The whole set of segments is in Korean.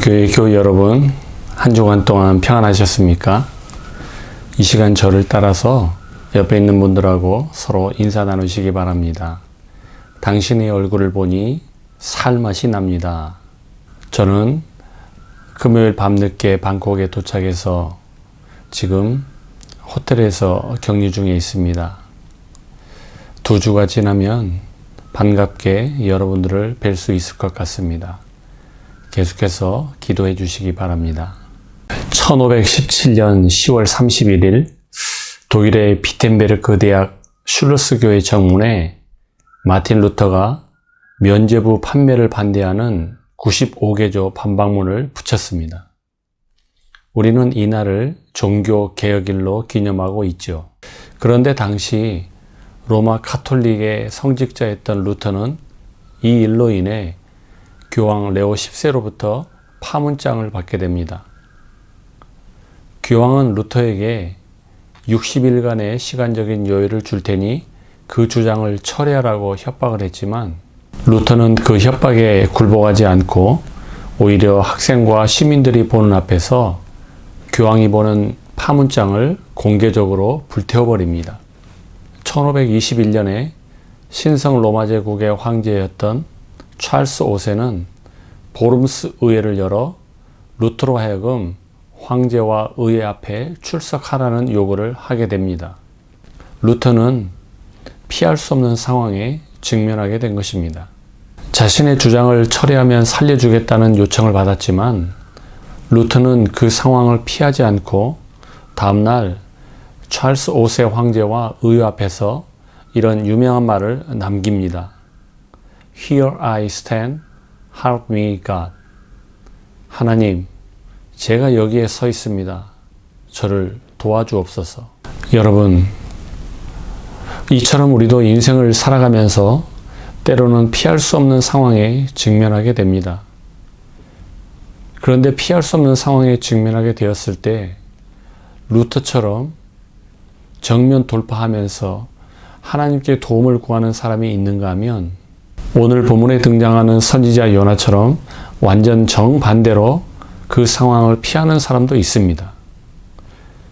교회 교우 여러분, 한 주간 동안 평안하셨습니까? 이 시간 저를 따라서 옆에 있는 분들하고 서로 인사 나누시기 바랍니다. 당신의 얼굴을 보니 살맛이 납니다. 저는 금요일 밤늦게 방콕에 도착해서 지금 호텔에서 격리 중에 있습니다. 2주가 지나면 반갑게 여러분들을 뵐 수 있을 것 같습니다. 계속해서 기도해 주시기 바랍니다. 1517년 10월 31일 독일의 비텐베르크 대학 슐러스 교회 정문에 마틴 루터가 면죄부 판매를 반대하는 95개조 반박문을 붙였습니다. 우리는 이날을 종교 개혁일로 기념하고 있죠. 그런데 당시 로마 카톨릭의 성직자였던 루터는 이 일로 인해 교황 레오 10세로부터 파문장을 받게 됩니다. 교황은 루터에게 60일간의 시간적인 여유를 줄 테니 그 주장을 철회하라고 협박을 했지만 루터는 그 협박에 굴복하지 않고 오히려 학생과 시민들이 보는 앞에서 교황이 보는 파문장을 공개적으로 불태워버립니다. 1521년에 신성 로마 제국의 황제였던 찰스 5세는 보름스 의회를 열어 루터로 하여금 황제와 의회 앞에 출석하라는 요구를 하게 됩니다. 루터는 피할 수 없는 상황에 직면하게 된 것입니다. 자신의 주장을 철회하면 살려주겠다는 요청을 받았지만 루터는 그 상황을 피하지 않고 다음날 찰스 5세 황제와 의회 앞에서 이런 유명한 말을 남깁니다. Here I stand, help me God. 하나님, 제가 여기에 서 있습니다. 저를 도와주옵소서. 여러분, 이처럼 우리도 인생을 살아가면서 때로는 피할 수 없는 상황에 직면하게 됩니다. 그런데 피할 수 없는 상황에 직면하게 되었을 때 루터처럼 정면 돌파하면서 하나님께 도움을 구하는 사람이 있는가 하면 오늘 본문에 등장하는 선지자 요나처럼 완전 정반대로 그 상황을 피하는 사람도 있습니다.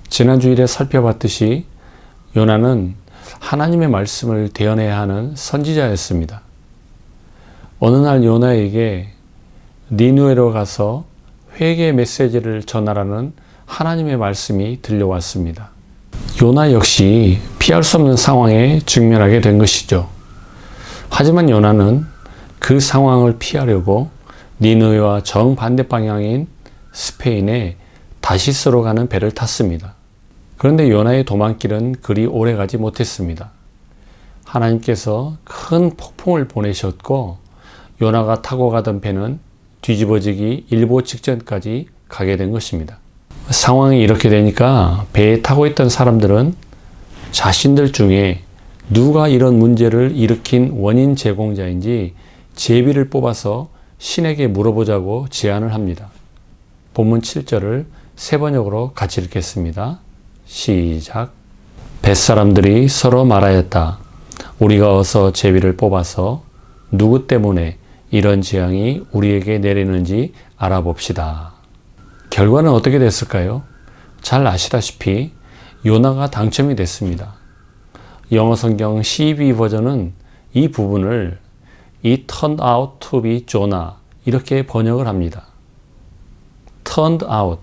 지난 주일에 살펴봤듯이 요나는 하나님의 말씀을 대언해야 하는 선지자였습니다. 어느 날 요나에게 니느웨로 가서 회개의 메시지를 전하라는 하나님의 말씀이 들려왔습니다. 요나 역시 피할 수 없는 상황에 직면하게 된 것이죠. 하지만 요나는 그 상황을 피하려고 니느웨와 정반대 방향인 스페인에 다시스로 가는 배를 탔습니다. 그런데 요나의 도망길은 그리 오래 가지 못했습니다. 하나님께서 큰 폭풍을 보내셨고 요나가 타고 가던 배는 뒤집어지기 일보 직전까지 가게 된 것입니다. 상황이 이렇게 되니까 배에 타고 있던 사람들은 자신들 중에 누가 이런 문제를 일으킨 원인 제공자인지 제비를 뽑아서 신에게 물어보자고 제안을 합니다. 본문 7절을 세 번역으로 같이 읽겠습니다. 시작. 뱃사람들이 서로 말하였다. 우리가 어서 제비를 뽑아서 누구 때문에 이런 재앙이 우리에게 내리는지 알아봅시다. 결과는 어떻게 됐을까요? 잘 아시다시피 요나가 당첨이 됐습니다. 영어 성경 CEB 버전은 이 부분을 It turned out to be Jonah 이렇게 번역을 합니다. turned out,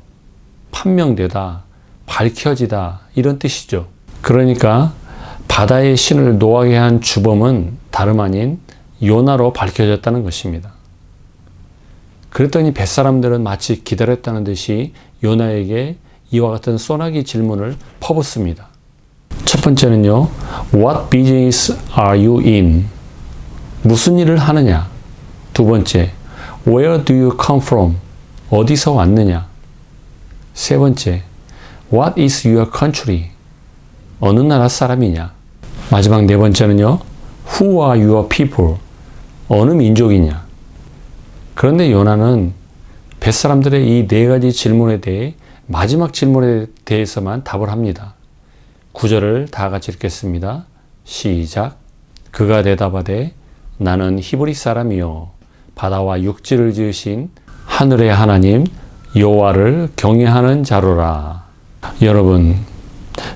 판명되다, 밝혀지다 이런 뜻이죠. 그러니까 바다의 신을 노하게 한 주범은 다름 아닌 요나로 밝혀졌다는 것입니다. 그랬더니 뱃사람들은 마치 기다렸다는 듯이 요나에게 이와 같은 소나기 질문을 퍼붓습니다. 첫 번째는요. What business are you in? 무슨 일을 하느냐? 두 번째, Where do you come from? 어디서 왔느냐? 세 번째, What is your country? 어느 나라 사람이냐? 마지막 네 번째는요. Who are your people? 어느 민족이냐? 그런데 요나는 뱃사람들의 이 네 가지 질문에 대해 마지막 질문에 대해서만 답을 합니다. 9절을 다 같이 읽겠습니다. 시작. 그가 대답하되 나는 히브리 사람이요 바다와 육지를 지으신 하늘의 하나님 여호와를 경외하는 자로라. 여러분,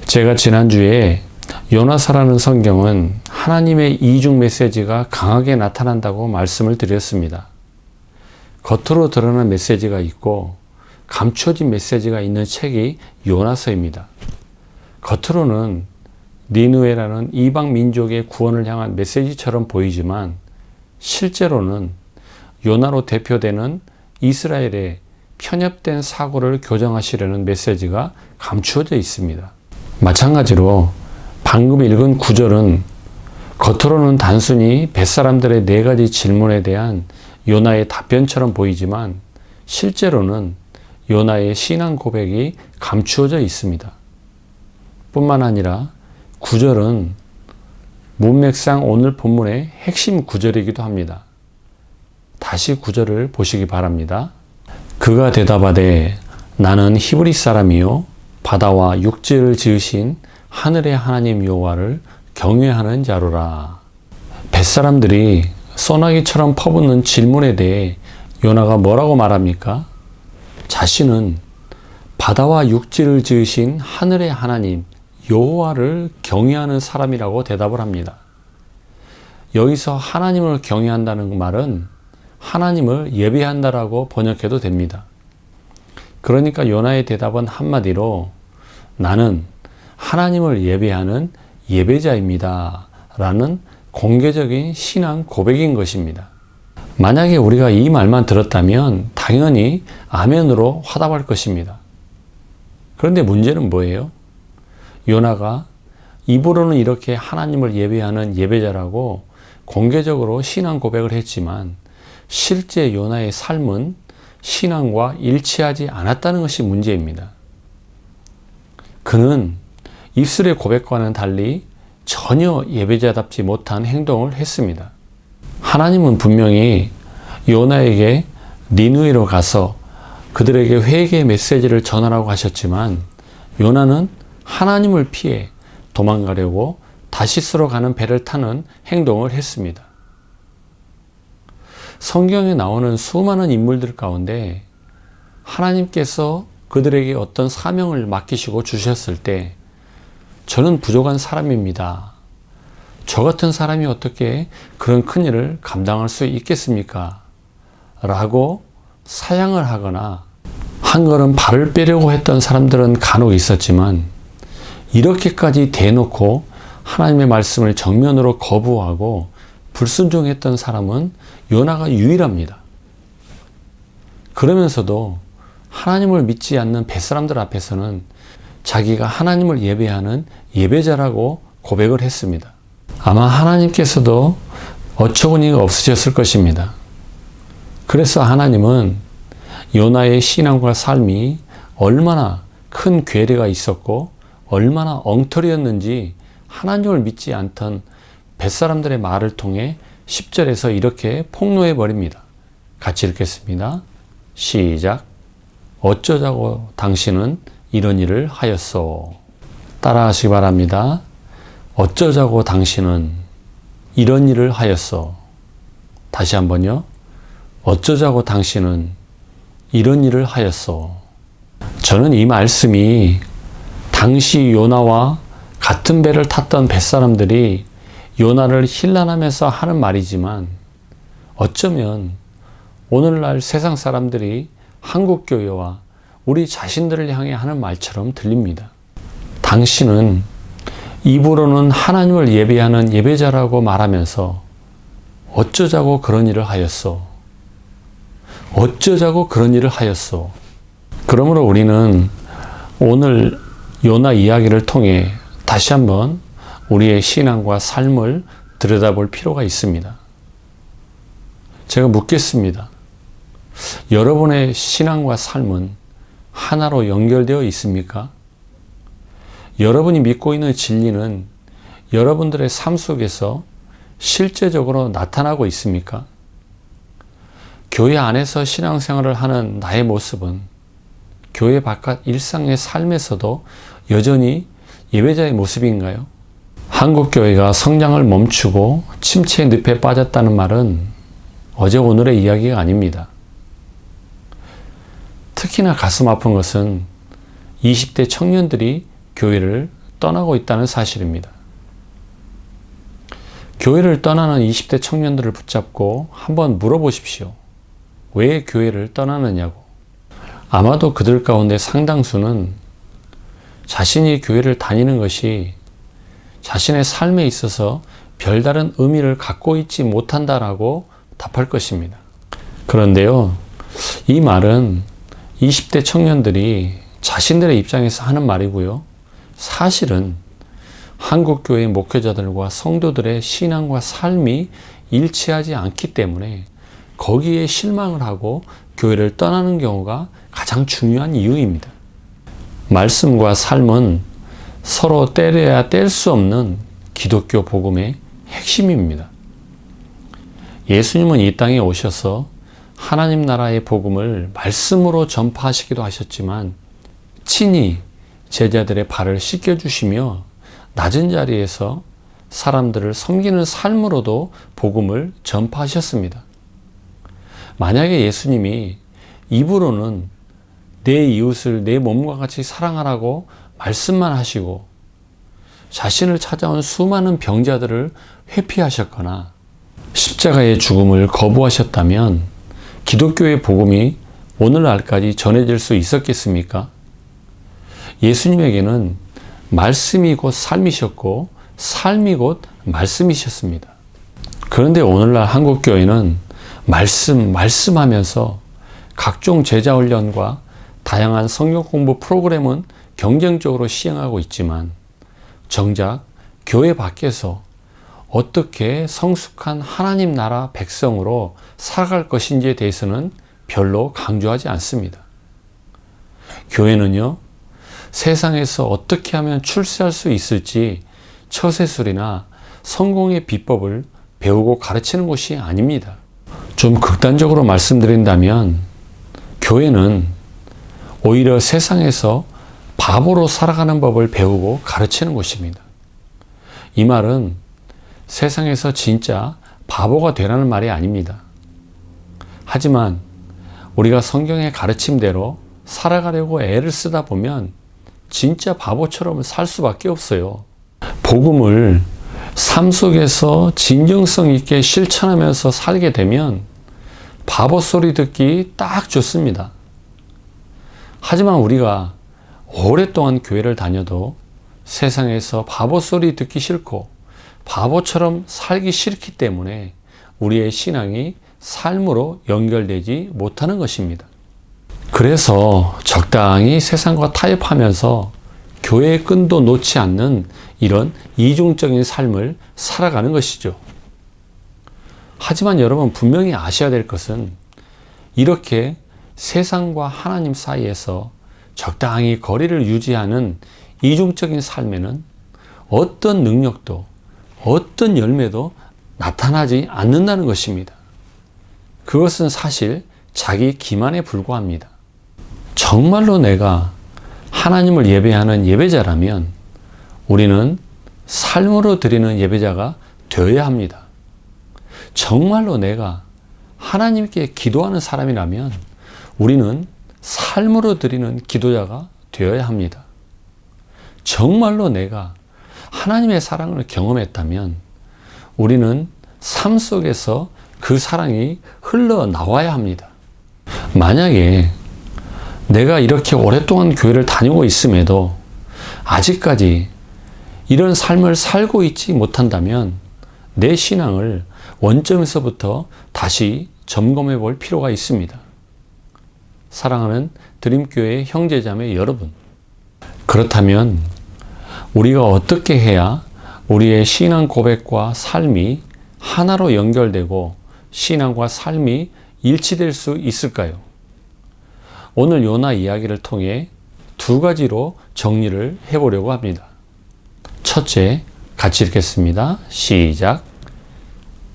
제가 지난주에 요나서라는 성경은 하나님의 이중 메시지가 강하게 나타난다고 말씀을 드렸습니다. 겉으로 드러난 메시지가 있고 감춰진 메시지가 있는 책이 요나서입니다. 겉으로는 니느웨라는 이방 민족의 구원을 향한 메시지처럼 보이지만 실제로는 요나로 대표되는 이스라엘의 편협된 사고를 교정하시려는 메시지가 감추어져 있습니다. 마찬가지로 방금 읽은 구절은 겉으로는 단순히 뱃사람들의 4가지 질문에 대한 요나의 답변처럼 보이지만 실제로는 요나의 신앙 고백이 감추어져 있습니다. 뿐만 아니라 구절은 문맥상 오늘 본문의 핵심 구절이기도 합니다. 다시 구절을 보시기 바랍니다. 그가 대답하되 나는 히브리 사람이요 바다와 육지를 지으신 하늘의 하나님 여호와를 경외하는 자로라. 뱃사람들이 소나기처럼 퍼붓는 질문에 대해 요나가 뭐라고 말합니까? 자신은 바다와 육지를 지으신 하늘의 하나님 여호와를 경외하는 사람이라고 대답을 합니다. 여기서 하나님을 경외한다는 말은 하나님을 예배한다라고 번역해도 됩니다. 그러니까 요나의 대답은 한마디로 나는 하나님을 예배하는 예배자입니다 라는 공개적인 신앙 고백인 것입니다. 만약에 우리가 이 말만 들었다면 당연히 아멘으로 화답할 것입니다. 그런데 문제는 뭐예요? 요나가 입으로는 이렇게 하나님을 예배하는 예배자라고 공개적으로 신앙 고백을 했지만 실제 요나의 삶은 신앙과 일치하지 않았다는 것이 문제입니다. 그는 입술의 고백과는 달리 전혀 예배자답지 못한 행동을 했습니다. 하나님은 분명히 요나에게 니느웨로 가서 그들에게 회개의 메시지를 전하라고 하셨지만 요나는 하나님을 피해 도망가려고 다시스로 가는 배를 타는 행동을 했습니다. 성경에 나오는 수많은 인물들 가운데 하나님께서 그들에게 어떤 사명을 맡기시고 주셨을 때 저는 부족한 사람입니다. 저 같은 사람이 어떻게 그런 큰일을 감당할 수 있겠습니까? 라고 사양을 하거나 한 걸음 발을 빼려고 했던 사람들은 간혹 있었지만 이렇게까지 대놓고 하나님의 말씀을 정면으로 거부하고 불순종했던 사람은 요나가 유일합니다. 그러면서도 하나님을 믿지 않는 뱃사람들 앞에서는 자기가 하나님을 예배하는 예배자라고 고백을 했습니다. 아마 하나님께서도 어처구니가 없으셨을 것입니다. 그래서 하나님은 요나의 신앙과 삶이 얼마나 큰 괴뢰가 있었고 얼마나 엉터리였는지 하나님을 믿지 않던 뱃사람들의 말을 통해 10절에서 이렇게 폭로해 버립니다. 같이 읽겠습니다. 시작. 어쩌자고 당신은 이런 일을 하였소. 따라 하시기 바랍니다. 어쩌자고 당신은 이런 일을 하였소. 다시 한번요. 어쩌자고 당신은 이런 일을 하였소. 저는 이 말씀이 당시 요나와 같은 배를 탔던 뱃사람들이 요나를 힐난하면서 하는 말이지만 어쩌면 오늘날 세상 사람들이 한국교회와 우리 자신들을 향해 하는 말처럼 들립니다. 당신은 입으로는 하나님을 예배하는 예배자라고 말하면서 어쩌자고 그런 일을 하였소. 어쩌자고 그런 일을 하였소. 그러므로 우리는 오늘 요나 이야기를 통해 다시 한번 우리의 신앙과 삶을 들여다볼 필요가 있습니다. 제가 묻겠습니다. 여러분의 신앙과 삶은 하나로 연결되어 있습니까? 여러분이 믿고 있는 진리는 여러분들의 삶 속에서 실제적으로 나타나고 있습니까? 교회 안에서 신앙생활을 하는 나의 모습은 교회 바깥 일상의 삶에서도 여전히 예배자의 모습인가요? 한국교회가 성장을 멈추고 침체의 늪에 빠졌다는 말은 어제 오늘의 이야기가 아닙니다. 특히나 가슴 아픈 것은 20대 청년들이 교회를 떠나고 있다는 사실입니다. 교회를 떠나는 20대 청년들을 붙잡고 한번 물어보십시오. 왜 교회를 떠나느냐고. 아마도 그들 가운데 상당수는 자신이 교회를 다니는 것이 자신의 삶에 있어서 별다른 의미를 갖고 있지 못한다라고 답할 것입니다. 그런데요, 이 말은 20대 청년들이 자신들의 입장에서 하는 말이고요. 사실은 한국교회 목회자들과 성도들의 신앙과 삶이 일치하지 않기 때문에 거기에 실망을 하고 교회를 떠나는 경우가 가장 중요한 이유입니다. 말씀과 삶은 서로 떼려야 뗄 수 없는 기독교 복음의 핵심입니다. 예수님은 이 땅에 오셔서 하나님 나라의 복음을 말씀으로 전파하시기도 하셨지만 친히 제자들의 발을 씻겨주시며 낮은 자리에서 사람들을 섬기는 삶으로도 복음을 전파하셨습니다. 만약에 예수님이 입으로는 내 이웃을 내 몸과 같이 사랑하라고 말씀만 하시고 자신을 찾아온 수많은 병자들을 회피하셨거나 십자가의 죽음을 거부하셨다면 기독교의 복음이 오늘날까지 전해질 수 있었겠습니까? 예수님에게는 말씀이 곧 삶이셨고 삶이 곧 말씀이셨습니다. 그런데 오늘날 한국교회는 말씀하면서 각종 제자훈련과 다양한 성경 공부 프로그램은 경쟁적으로 시행하고 있지만 정작 교회 밖에서 어떻게 성숙한 하나님 나라 백성으로 살아갈 것인지에 대해서는 별로 강조하지 않습니다. 교회는요, 세상에서 어떻게 하면 출세할 수 있을지 처세술이나 성공의 비법을 배우고 가르치는 곳이 아닙니다. 좀 극단적으로 말씀드린다면 교회는 오히려 세상에서 바보로 살아가는 법을 배우고 가르치는 곳입니다. 이 말은 세상에서 진짜 바보가 되라는 말이 아닙니다. 하지만 우리가 성경의 가르침대로 살아가려고 애를 쓰다 보면 진짜 바보처럼 살 수밖에 없어요. 복음을 삶 속에서 진정성 있게 실천하면서 살게 되면 바보 소리 듣기 딱 좋습니다. 하지만 우리가 오랫동안 교회를 다녀도 세상에서 바보 소리 듣기 싫고 바보처럼 살기 싫기 때문에 우리의 신앙이 삶으로 연결되지 못하는 것입니다. 그래서 적당히 세상과 타협하면서 교회의 끈도 놓지 않는 이런 이중적인 삶을 살아가는 것이죠. 하지만 여러분 분명히 아셔야 될 것은 이렇게 세상과 하나님 사이에서 적당히 거리를 유지하는 이중적인 삶에는 어떤 능력도 어떤 열매도 나타나지 않는다는 것입니다. 그것은 사실 자기 기만에 불과합니다. 정말로 내가 하나님을 예배하는 예배자라면 우리는 삶으로 드리는 예배자가 되어야 합니다. 정말로 내가 하나님께 기도하는 사람이라면 우리는 삶으로 드리는 기도자가 되어야 합니다. 정말로 내가 하나님의 사랑을 경험했다면 우리는 삶 속에서 그 사랑이 흘러나와야 합니다. 만약에 내가 이렇게 오랫동안 교회를 다니고 있음에도 아직까지 이런 삶을 살고 있지 못한다면 내 신앙을 원점에서부터 다시 점검해 볼 필요가 있습니다. 사랑하는 드림교회 형제자매 여러분, 그렇다면 우리가 어떻게 해야 우리의 신앙 고백과 삶이 하나로 연결되고 신앙과 삶이 일치될 수 있을까요? 오늘 요나 이야기를 통해 두 가지로 정리를 해보려고 합니다. 첫째, 같이 읽겠습니다. 시작.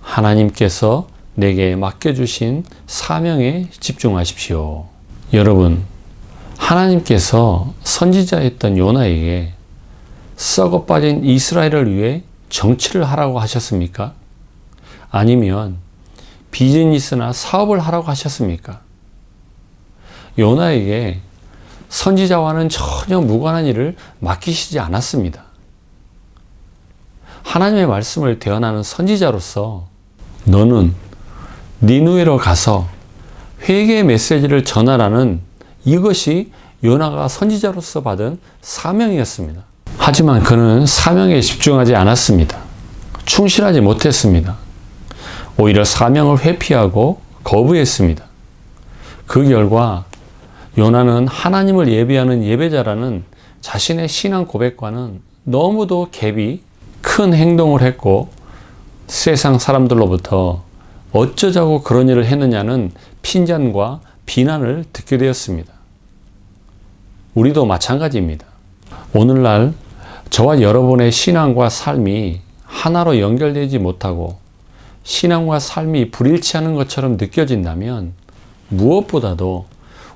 하나님께서 내게 맡겨주신 사명에 집중하십시오. 여러분, 하나님께서 선지자였던 요나에게 썩어 빠진 이스라엘을 위해 정치를 하라고 하셨습니까? 아니면 비즈니스나 사업을 하라고 하셨습니까? 요나에게 선지자와는 전혀 무관한 일을 맡기시지 않았습니다. 하나님의 말씀을 대언하는 선지자로서 너는 니느웨로 가서 회개의 메시지를 전하라는 이것이 요나가 선지자로서 받은 사명이었습니다. 하지만 그는 사명에 집중하지 않았습니다. 충실하지 못했습니다. 오히려 사명을 회피하고 거부했습니다. 그 결과 요나는 하나님을 예배하는 예배자라는 자신의 신앙 고백과는 너무도 갭이 큰 행동을 했고 세상 사람들로부터 어쩌자고 그런 일을 했느냐는 핀잔과 비난을 듣게 되었습니다. 우리도 마찬가지입니다. 오늘날 저와 여러분의 신앙과 삶이 하나로 연결되지 못하고 신앙과 삶이 불일치하는 것처럼 느껴진다면 무엇보다도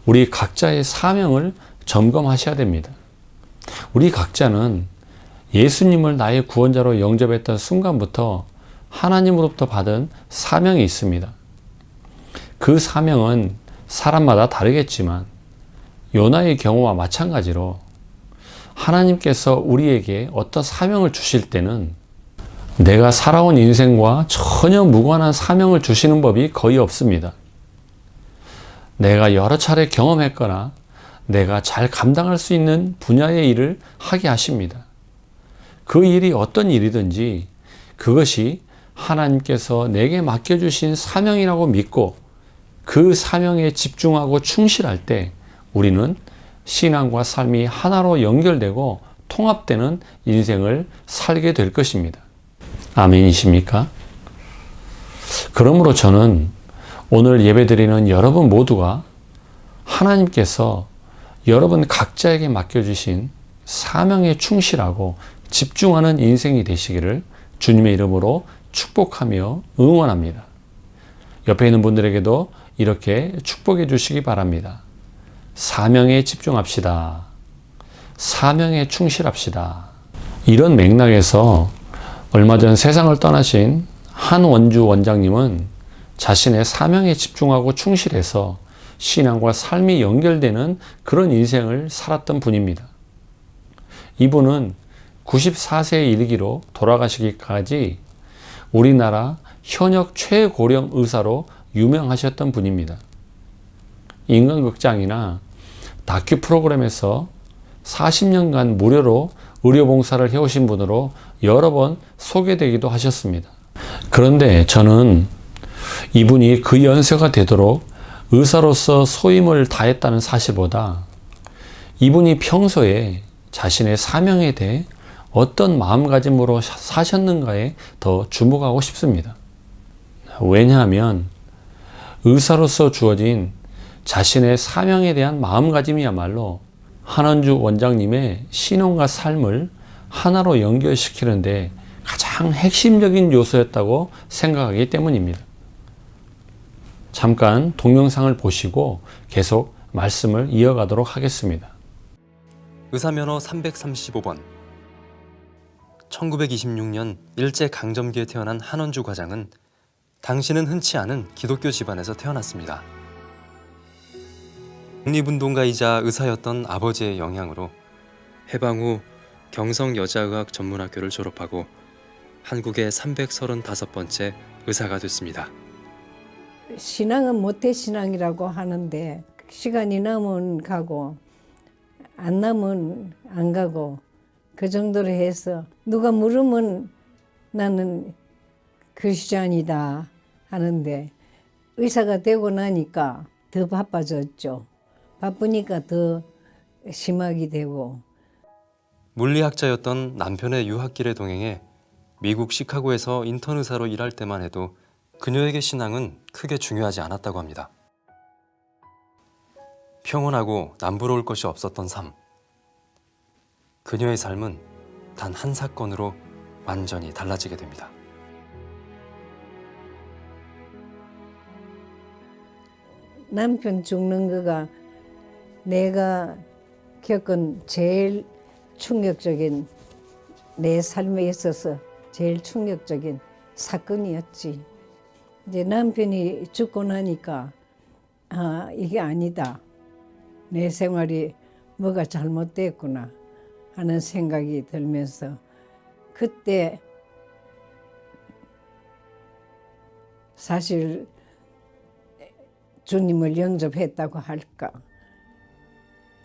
우리 각자의 사명을 점검하셔야 됩니다. 우리 각자는 예수님을 나의 구원자로 영접했던 순간부터 하나님으로부터 받은 사명이 있습니다. 그 사명은 사람마다 다르겠지만 요나의 경우와 마찬가지로 하나님께서 우리에게 어떤 사명을 주실 때는 내가 살아온 인생과 전혀 무관한 사명을 주시는 법이 거의 없습니다. 내가 여러 차례 경험했거나 내가 잘 감당할 수 있는 분야의 일을 하게 하십니다. 그 일이 어떤 일이든지 그것이 하나님께서 내게 맡겨주신 사명이라고 믿고 그 사명에 집중하고 충실할 때 우리는 신앙과 삶이 하나로 연결되고 통합되는 인생을 살게 될 것입니다. 아멘이십니까? 그러므로 저는 오늘 예배드리는 여러분 모두가 하나님께서 여러분 각자에게 맡겨주신 사명에 충실하고 집중하는 인생이 되시기를 주님의 이름으로 축복하며 응원합니다. 옆에 있는 분들에게도 이렇게 축복해 주시기 바랍니다. 사명에 집중합시다. 사명에 충실합시다. 이런 맥락에서 얼마 전 세상을 떠나신 한원주 원장님은 자신의 사명에 집중하고 충실해서 신앙과 삶이 연결되는 그런 인생을 살았던 분입니다. 이분은 94세에 이르기로 돌아가시기까지 우리나라 현역 최고령 의사로 유명하셨던 분입니다. 인간극장이나 다큐 프로그램에서 40년간 무료로 의료봉사를 해오신 분으로 여러 번 소개되기도 하셨습니다. 그런데 저는 이분이 그 연세가 되도록 의사로서 소임을 다했다는 사실보다 이분이 평소에 자신의 사명에 대해 어떤 마음가짐으로 사셨는가에 더 주목하고 싶습니다. 왜냐하면 의사로서 주어진 자신의 사명에 대한 마음가짐이야말로 한원주 원장님의 신앙과 삶을 하나로 연결시키는데 가장 핵심적인 요소였다고 생각하기 때문입니다. 잠깐 동영상을 보시고 계속 말씀을 이어가도록 하겠습니다. 의사면허 335번 1926년 일제강점기에 태어난 한원주 과장은 당시는 흔치 않은 기독교 집안에서 태어났습니다. 독립운동가이자 의사였던 아버지의 영향으로 해방 후 경성여자의학 전문학교를 졸업하고 한국의 335번째 의사가 됐습니다. 신앙은 모태신앙이라고 하는데 시간이 나면 가고 안 나면 안 가고 그 정도로 해서 누가 물으면 나는 크리스찬이다 하는데 의사가 되고 나니까 더 바빠졌죠. 바쁘니까 더 심하게 되고. 물리학자였던 남편의 유학길에 동행해 미국 시카고에서 인턴 의사로 일할 때만 해도 그녀에게 신앙은 크게 중요하지 않았다고 합니다. 평온하고 남부러울 것이 없었던 삶. 그녀의 삶은 단 한 사건으로 완전히 달라지게 됩니다. 남편 죽는 거가 내가 겪은 제일 충격적인, 내 삶에 있어서 제일 충격적인 사건이었지. 이제 남편이 죽고 나니까 이게 아니다. 내 생활이 뭐가 잘못됐구나 하는 생각이 들면서 그때 사실 주님을 영접했다고 할까.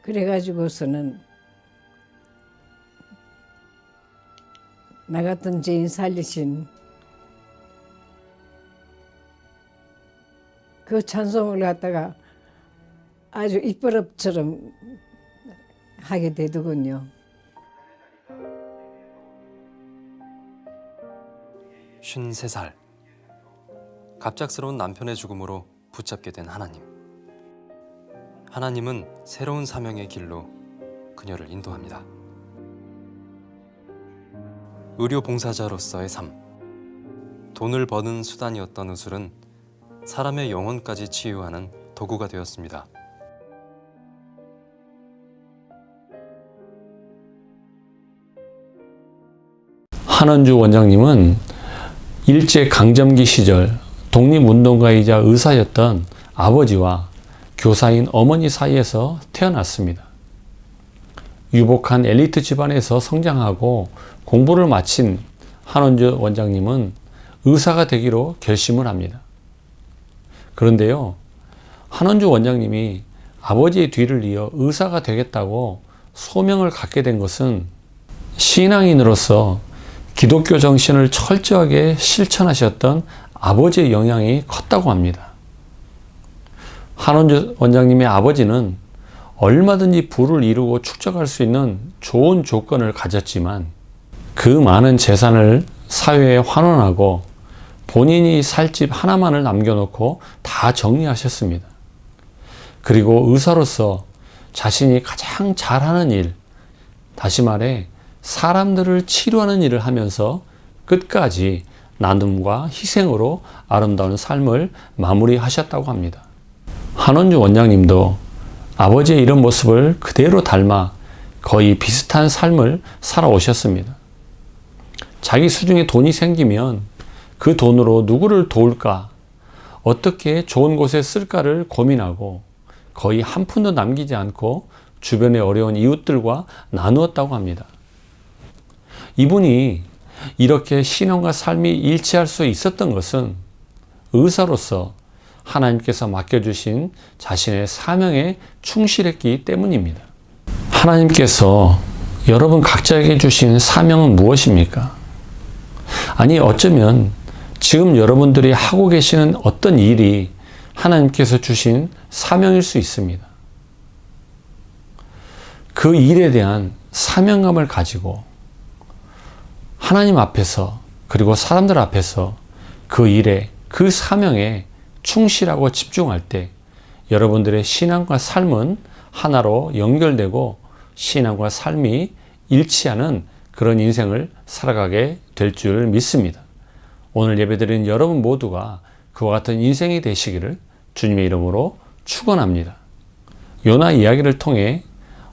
그래가지고서는 나 같은 죄인 살리신 그 찬송을 갖다가 아주 입버릇처럼 하게 되더군요. 53살. 갑작스러운 남편의 죽음으로 붙잡게 된 하나님. 하나님은 새로운 사명의 길로 그녀를 인도합니다. 의료 봉사자로서의 삶. 돈을 버는 수단이었던 의술은 사람의 영혼까지 치유하는 도구가 되었습니다. 한원주 원장님은 일제강점기 시절 독립운동가이자 의사였던 아버지와 교사인 어머니 사이에서 태어났습니다. 유복한 엘리트 집안에서 성장하고 공부를 마친 한원주 원장님은 의사가 되기로 결심을 합니다. 그런데요, 한원주 원장님이 아버지의 뒤를 이어 의사가 되겠다고 소명을 갖게 된 것은 신앙인으로서 기독교 정신을 철저하게 실천하셨던 아버지의 영향이 컸다고 합니다. 한원주 원장님의 아버지는 얼마든지 부를 이루고 축적할 수 있는 좋은 조건을 가졌지만 그 많은 재산을 사회에 환원하고 본인이 살 집 하나만을 남겨놓고 다 정리하셨습니다. 그리고 의사로서 자신이 가장 잘하는 일, 다시 말해 사람들을 치료하는 일을 하면서 끝까지 나눔과 희생으로 아름다운 삶을 마무리하셨다고 합니다. 한원주 원장님도 아버지의 이런 모습을 그대로 닮아 거의 비슷한 삶을 살아오셨습니다. 자기 수중에 돈이 생기면 그 돈으로 누구를 도울까, 어떻게 좋은 곳에 쓸까를 고민하고 거의 한 푼도 남기지 않고 주변의 어려운 이웃들과 나누었다고 합니다. 이분이 이렇게 신앙과 삶이 일치할 수 있었던 것은 의사로서 하나님께서 맡겨주신 자신의 사명에 충실했기 때문입니다. 하나님께서 여러분 각자에게 주신 사명은 무엇입니까? 아니, 어쩌면 지금 여러분들이 하고 계시는 어떤 일이 하나님께서 주신 사명일 수 있습니다. 그 일에 대한 사명감을 가지고 하나님 앞에서 그리고 사람들 앞에서 그 일에, 그 사명에 충실하고 집중할 때 여러분들의 신앙과 삶은 하나로 연결되고 신앙과 삶이 일치하는 그런 인생을 살아가게 될 줄 믿습니다. 오늘 예배드린 여러분 모두가 그와 같은 인생이 되시기를 주님의 이름으로 축원합니다. 요나 이야기를 통해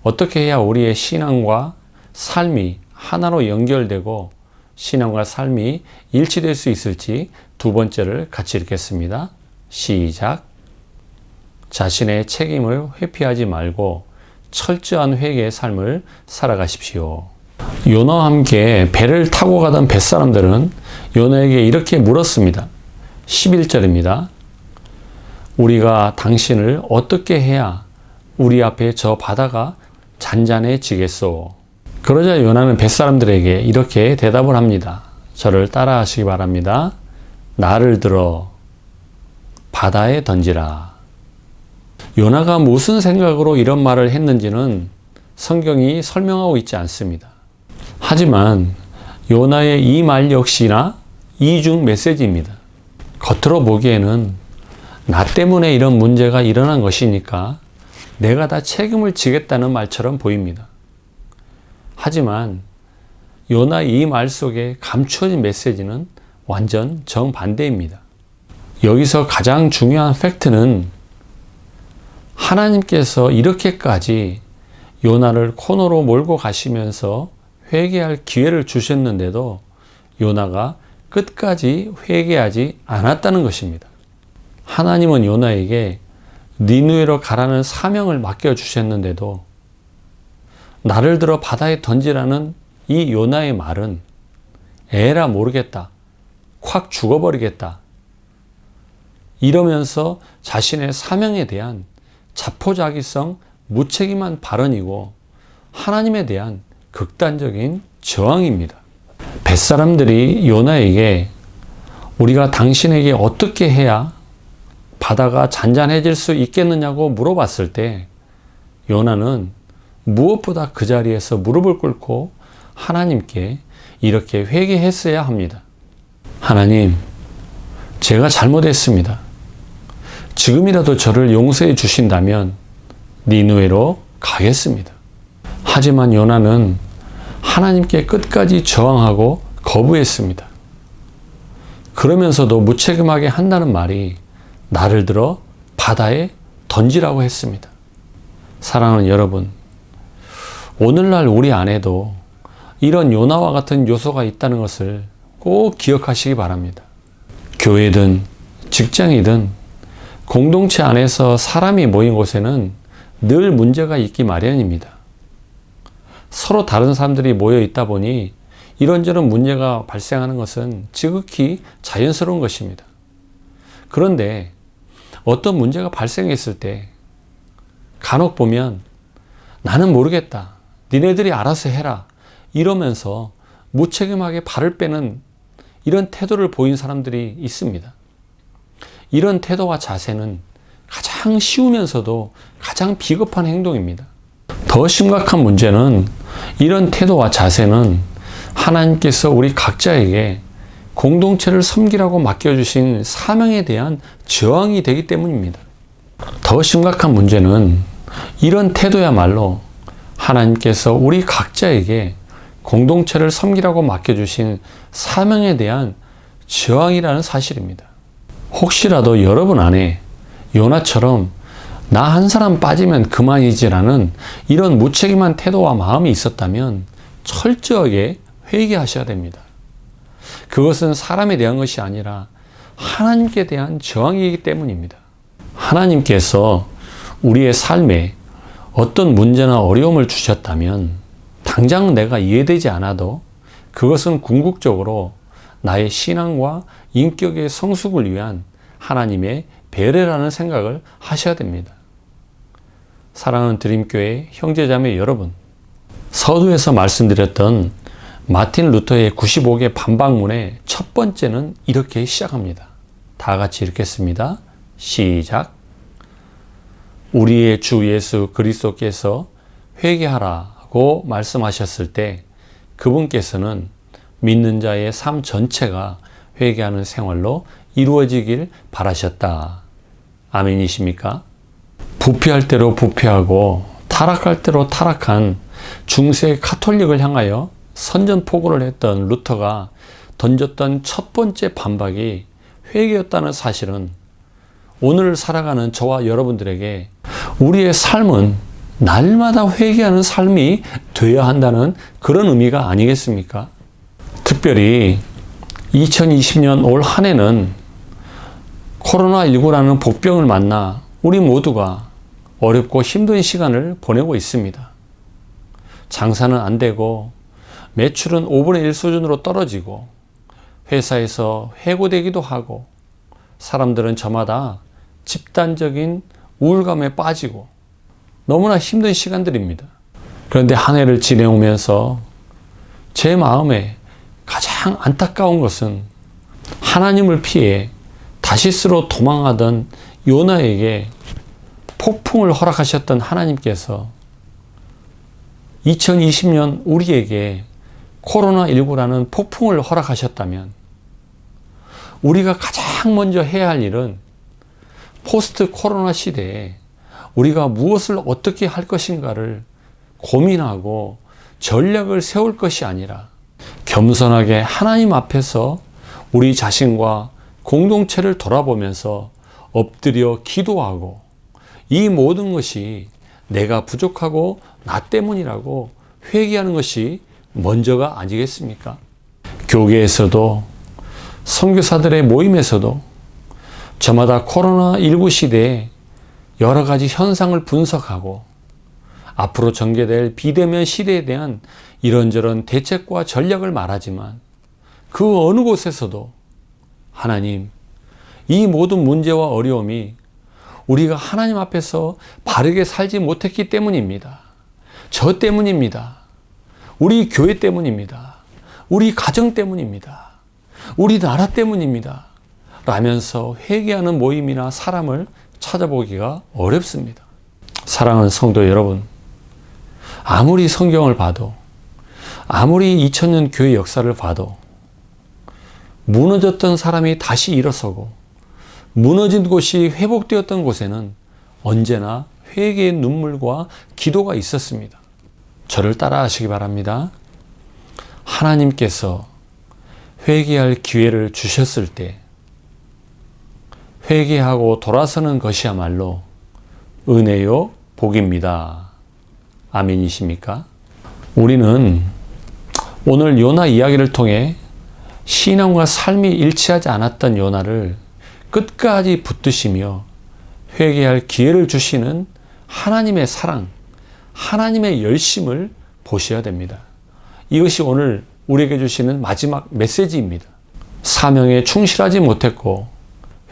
어떻게 해야 우리의 신앙과 삶이 하나로 연결되고 신앙과 삶이 일치될 수 있을지 두 번째를 같이 읽겠습니다. 시작. 자신의 책임을 회피하지 말고 철저한 회개의 삶을 살아가십시오. 요나와 함께 배를 타고 가던 뱃사람들은 요나에게 이렇게 물었습니다. 11절입니다. 우리가 당신을 어떻게 해야 우리 앞에 저 바다가 잔잔해지겠소? 그러자 요나는 뱃사람들에게 이렇게 대답을 합니다. 저를 따라하시기 바랍니다. 나를 들어 바다에 던지라. 요나가 무슨 생각으로 이런 말을 했는지는 성경이 설명하고 있지 않습니다. 하지만 요나의 이 말 역시나 이중 메시지입니다. 겉으로 보기에는 나 때문에 이런 문제가 일어난 것이니까 내가 다 책임을 지겠다는 말처럼 보입니다. 하지만 요나의 이 말 속에 감추어진 메시지는 완전 정반대입니다. 여기서 가장 중요한 팩트는 하나님께서 이렇게까지 요나를 코너로 몰고 가시면서 회개할 기회를 주셨는데도 요나가 끝까지 회개하지 않았다는 것입니다. 하나님은 요나에게 니느웨로 가라는 사명을 맡겨주셨는데도 나를 들어 바다에 던지라는 이 요나의 말은 에라 모르겠다, 확 죽어버리겠다 이러면서 자신의 사명에 대한 자포자기성 무책임한 발언이고 하나님에 대한 극단적인 저항입니다. 뱃사람들이 요나에게 우리가 당신에게 어떻게 해야 바다가 잔잔해질 수 있겠느냐고 물어봤을 때 요나는 무엇보다 그 자리에서 무릎을 꿇고 하나님께 이렇게 회개했어야 합니다. 하나님, 제가 잘못했습니다. 지금이라도 저를 용서해 주신다면 니느웨로 가겠습니다. 하지만 요나는 하나님께 끝까지 저항하고 거부했습니다. 그러면서도 무책임하게 한다는 말이 나를 들어 바다에 던지라고 했습니다. 사랑하는 여러분, 오늘날 우리 안에도 이런 요나와 같은 요소가 있다는 것을 꼭 기억하시기 바랍니다. 교회든 직장이든 공동체 안에서 사람이 모인 곳에는 늘 문제가 있기 마련입니다. 서로 다른 사람들이 모여 있다 보니 이런저런 문제가 발생하는 것은 지극히 자연스러운 것입니다. 그런데 어떤 문제가 발생했을 때 간혹 보면 나는 모르겠다, 니네들이 알아서 해라 이러면서 무책임하게 발을 빼는 이런 태도를 보인 사람들이 있습니다. 이런 태도와 자세는 가장 쉬우면서도 가장 비겁한 행동입니다. 더 심각한 문제는 이런 태도와 자세는 하나님께서 우리 각자에게 공동체를 섬기라고 맡겨주신 사명에 대한 저항이 되기 때문입니다. 더 심각한 문제는 이런 태도야말로 하나님께서 우리 각자에게 공동체를 섬기라고 맡겨주신 사명에 대한 저항이라는 사실입니다. 혹시라도 여러분 안에 요나처럼 나 한 사람 빠지면 그만이지라는 이런 무책임한 태도와 마음이 있었다면 철저하게 회개하셔야 됩니다. 그것은 사람에 대한 것이 아니라 하나님께 대한 저항이기 때문입니다. 하나님께서 우리의 삶에 어떤 문제나 어려움을 주셨다면 당장 내가 이해되지 않아도 그것은 궁극적으로 나의 신앙과 인격의 성숙을 위한 하나님의 배려라는 생각을 하셔야 됩니다. 사랑하는 드림교회 형제자매 여러분, 서두에서 말씀드렸던 마틴 루터의 95개 반박문의 첫 번째는 이렇게 시작합니다. 다 같이 읽겠습니다. 시작. 우리의 주 예수 그리스도께서 회개하라고 말씀하셨을 때 그분께서는 믿는 자의 삶 전체가 회개하는 생활로 이루어지길 바라셨다. 아멘이십니까? 부패할 대로 부패하고 타락할 대로 타락한 중세 가톨릭을 향하여 선전포고를 했던 루터가 던졌던 첫 번째 반박이 회개였다는 사실은 오늘 살아가는 저와 여러분들에게 우리의 삶은 날마다 회개하는 삶이 되어야 한다는 그런 의미가 아니겠습니까? 특별히 2020년 올 한 해는 코로나19라는 복병을 만나 우리 모두가 어렵고 힘든 시간을 보내고 있습니다. 장사는 안 되고 매출은 5분의 1 수준으로 떨어지고 회사에서 해고되기도 하고 사람들은 저마다 집단적인 우울감에 빠지고 너무나 힘든 시간들입니다. 그런데 한 해를 지내오면서 제 마음에 가장 안타까운 것은 하나님을 피해 다시스로 도망하던 요나에게 폭풍을 허락하셨던 하나님께서 2020년 우리에게 코로나19라는 폭풍을 허락하셨다면 우리가 가장 먼저 해야 할 일은 포스트 코로나 시대에 우리가 무엇을 어떻게 할 것인가를 고민하고 전략을 세울 것이 아니라 겸손하게 하나님 앞에서 우리 자신과 공동체를 돌아보면서 엎드려 기도하고 이 모든 것이 내가 부족하고 나 때문이라고 회개하는 것이 먼저가 아니겠습니까? 교계에서도 선교사들의 모임에서도 저마다 코로나19 시대에 여러 가지 현상을 분석하고 앞으로 전개될 비대면 시대에 대한 이런저런 대책과 전략을 말하지만 그 어느 곳에서도 하나님, 이 모든 문제와 어려움이 우리가 하나님 앞에서 바르게 살지 못했기 때문입니다. 저 때문입니다. 우리 교회 때문입니다. 우리 가정 때문입니다. 우리 나라 때문입니다. 라면서 회개하는 모임이나 사람을 찾아보기가 어렵습니다. 사랑하는 성도 여러분, 아무리 성경을 봐도, 아무리 2000년 교회 역사를 봐도 무너졌던 사람이 다시 일어서고 무너진 곳이 회복되었던 곳에는 언제나 회개의 눈물과 기도가 있었습니다. 저를 따라 하시기 바랍니다. 하나님께서 회개할 기회를 주셨을 때 회개하고 돌아서는 것이야말로 은혜요 복입니다. 아멘이십니까? 우리는 오늘 요나 이야기를 통해 신앙과 삶이 일치하지 않았던 요나를 끝까지 붙드시며 회개할 기회를 주시는 하나님의 사랑, 하나님의 열심을 보셔야 됩니다. 이것이 오늘 우리에게 주시는 마지막 메시지입니다. 사명에 충실하지 못했고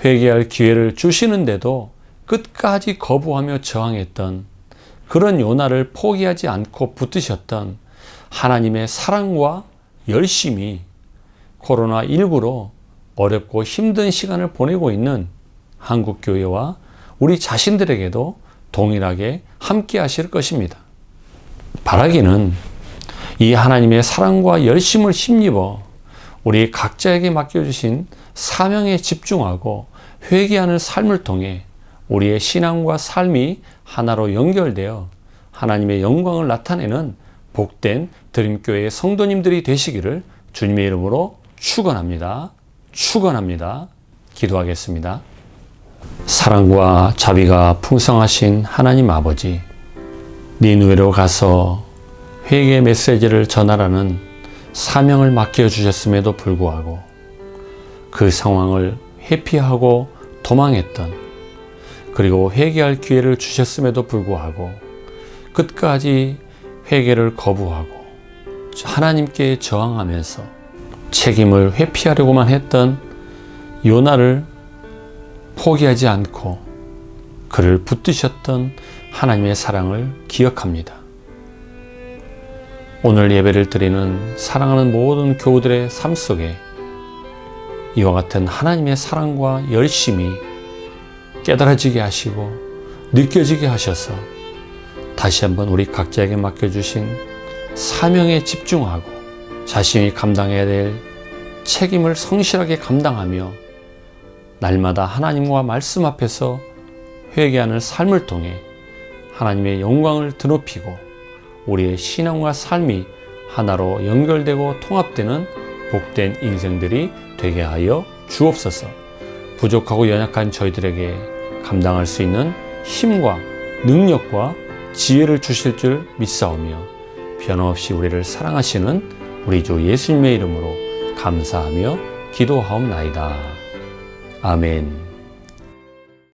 회개할 기회를 주시는데도 끝까지 거부하며 저항했던 그런 요나를 포기하지 않고 붙드셨던 하나님의 사랑과 열심이 코로나19로 어렵고 힘든 시간을 보내고 있는 한국교회와 우리 자신들에게도 동일하게 함께 하실 것입니다. 바라기는 이 하나님의 사랑과 열심을 힘입어 우리 각자에게 맡겨주신 사명에 집중하고 회개하는 삶을 통해 우리의 신앙과 삶이 하나로 연결되어 하나님의 영광을 나타내는 복된 드림교회의 성도님들이 되시기를 주님의 이름으로 축원합니다. 축원합니다. 기도하겠습니다. 사랑과 자비가 풍성하신 하나님 아버지, 니느웨로 가서 회개 메시지를 전하라는 사명을 맡겨주셨음에도 불구하고 그 상황을 회피하고 도망했던, 그리고 회개할 기회를 주셨음에도 불구하고 끝까지 회개를 거부하고 하나님께 저항하면서 책임을 회피하려고만 했던 요나를 포기하지 않고 그를 붙드셨던 하나님의 사랑을 기억합니다. 오늘 예배를 드리는 사랑하는 모든 교우들의 삶 속에 이와 같은 하나님의 사랑과 열심이 깨달아지게 하시고 느껴지게 하셔서 다시 한번 우리 각자에게 맡겨주신 사명에 집중하고 자신이 감당해야 될 책임을 성실하게 감당하며 날마다 하나님과 말씀 앞에서 회개하는 삶을 통해 하나님의 영광을 드높이고 우리의 신앙과 삶이 하나로 연결되고 통합되는 복된 인생들이 되게 하여 주옵소서. 부족하고 연약한 저희들에게 감당할 수 있는 힘과 능력과 지혜를 주실 줄 믿사오며 변함없이 우리를 사랑하시는 우리 주 예수님의 이름으로 감사하며 기도하옵나이다. 아멘.